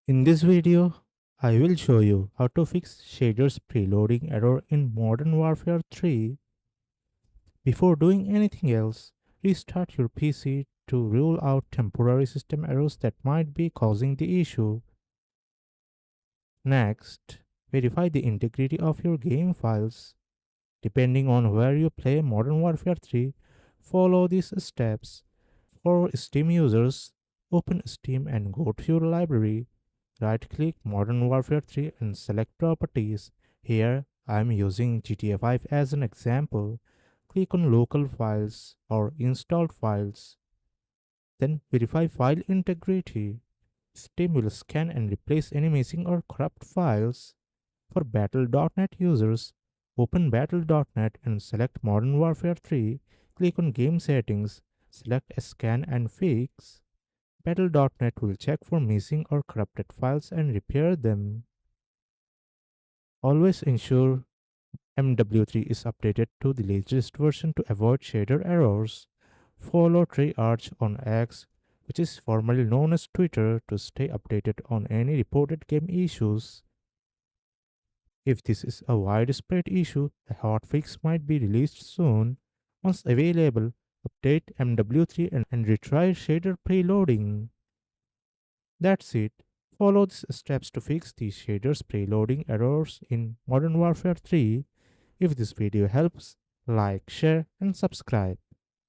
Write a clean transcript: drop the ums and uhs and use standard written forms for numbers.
In this video, I will show you how to fix shaders preloading error in Modern Warfare 3. Before doing anything else, restart your PC to rule out temporary system errors that might be causing the issue. Next, verify the integrity of your game files. Depending on where you play Modern Warfare 3, follow these steps. For Steam users, open Steam and go to your library. Right-click Modern Warfare 3 and select Properties. Here, I am using GTA 5 as an example. Click on Local Files or Installed Files. Then verify file integrity. Steam will scan and replace any missing or corrupt files. For Battle.net users, open Battle.net and select Modern Warfare 3. Click on Game Settings, select Scan and Fix. Battle.net will check for missing or corrupted files and repair them. Always ensure MW3 is updated to the latest version to avoid shader errors. Follow Treyarch on X, which is formerly known as Twitter, to stay updated on any reported game issues. If this is a widespread issue, a hotfix might be released soon. Once available, update MW3 and retry shader preloading. That's it. Follow these steps to fix the shaders preloading errors in Modern Warfare 3. If this video helps, like, share, and subscribe.